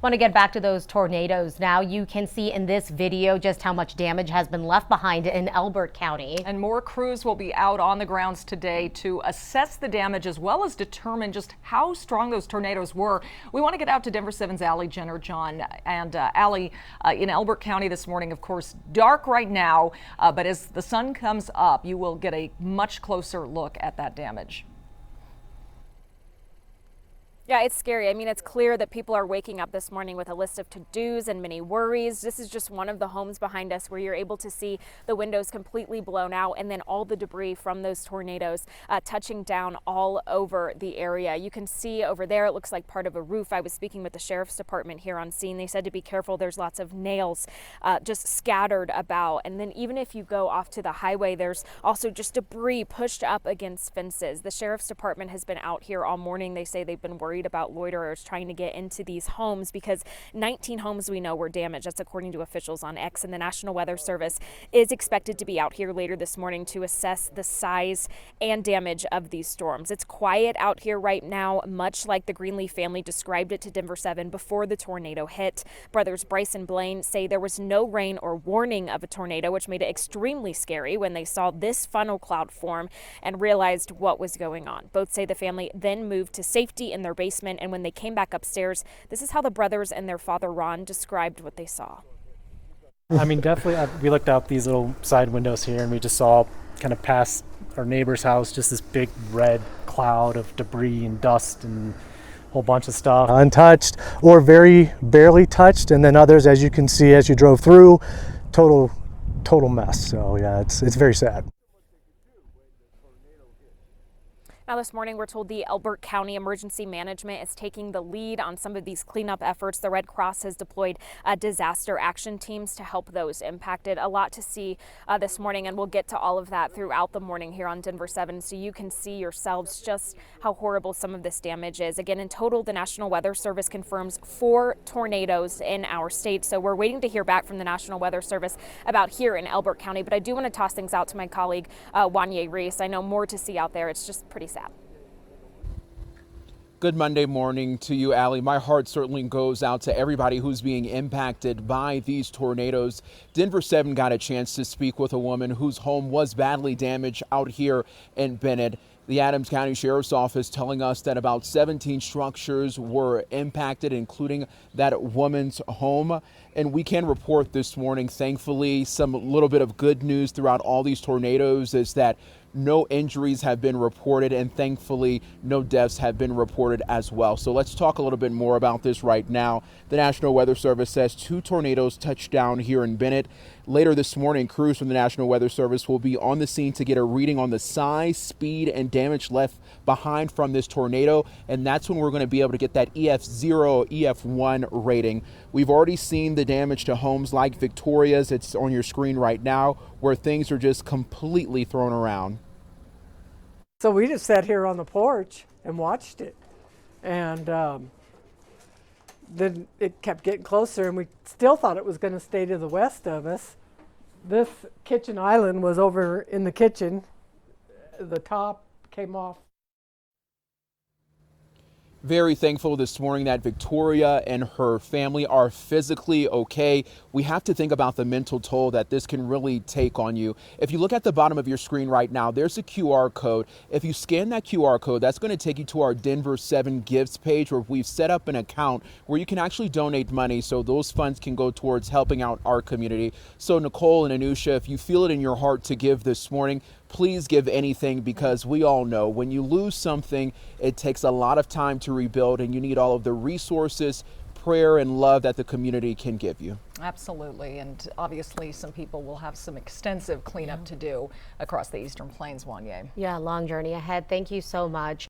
Want to get back to those tornadoes now. You can see in this video just how much damage has been left behind in Elbert County. And more crews will be out on the grounds today to assess the damage as well as determine just how strong those tornadoes were. We want to get out to Denver 7's Allie Jenner John. And Allie, in Elbert County this morning, of course, dark right now, but as the sun comes up, you will get a much closer look at that damage. Yeah, it's scary. I mean, it's clear that people are waking up this morning with a list of to-dos and many worries. This is just one of the homes behind us where you're able to see the windows completely blown out and then all the debris from those tornadoes touching down all over the area. You can see over there, it looks like part of a roof. I was speaking with the sheriff's department here on scene. They said to be careful. There's lots of nails just scattered about. And then even if you go off to the highway, there's also just debris pushed up against fences. The sheriff's department has been out here all morning. They say they've been worried about loiterers trying to get into these homes because 19 homes we know were damaged. That's according to officials on X, and the National Weather Service is expected to be out here later this morning to assess the size and damage of these storms. It's quiet out here right now, much like the Greenleaf family described it to Denver 7 before the tornado hit. Brothers Bryce and Blaine say there was no rain or warning of a tornado, which made it extremely scary when they saw this funnel cloud form and realized what was going on. Both say the family then moved to safety in their basement, and when they came back upstairs, this is how the brothers and their father Ron described what they saw. I mean, definitely, we looked out these little side windows here and we just saw kind of past our neighbor's house just this big red cloud of debris and dust and a whole bunch of stuff. Untouched or very barely touched, and then others, as you can see as you drove through, total mess. So yeah, it's very sad. Now this morning, we're told the Elbert County Emergency Management is taking the lead on some of these cleanup efforts. The Red Cross has deployed disaster action teams to help those impacted. A lot to see this morning, and we'll get to all of that throughout the morning here on Denver 7, so you can see yourselves just how horrible some of this damage is. Again, in total, the National Weather Service confirms 4 tornadoes in our state, so we're waiting to hear back from the National Weather Service about here in Elbert County, but I do want to toss things out to my colleague, Wanye Reese. I know more to see out there. It's just pretty sad. Good Monday morning to you, Allie. My heart certainly goes out to everybody who's being impacted by these tornadoes. Denver 7 got a chance to speak with a woman whose home was badly damaged out here in Bennett. The Adams County Sheriff's Office telling us that about 17 structures were impacted, including that woman's home. And we can report this morning, thankfully, some little bit of good news throughout all these tornadoes is that no injuries have been reported, and thankfully no deaths have been reported as well. So let's talk a little bit more about this right now. The National Weather Service says 2 tornadoes touched down here in Bennett. Later this morning, crews from the National Weather Service will be on the scene to get a reading on the size, speed, and damage left behind from this tornado. And that's when we're going to be able to get that EF0, EF1 rating. We've already seen the damage to homes like Victoria's. It's on your screen right now, where things are just completely thrown around. So we just sat here on the porch and watched it. And then it kept getting closer, and we still thought it was going to stay to the west of us. This kitchen island was over in the kitchen. The top came off. Very thankful this morning that Victoria and her family are physically okay. We have to think about the mental toll that this can really take on you. If you look at the bottom of your screen right now, there's a QR code. If you scan that QR code, that's going to take you to our Denver 7 Gifts page, where we've set up an account where you can actually donate money so those funds can go towards helping out our community. So Nicole and Anusha, if you feel it in your heart to give this morning, please give anything, because we all know when you lose something, it takes a lot of time to rebuild, and you need all of the resources, prayer, and love that the community can give you. Absolutely. And obviously some people will have some extensive cleanup to do across the Eastern Plains, Wanye. Yeah, long journey ahead. Thank you so much.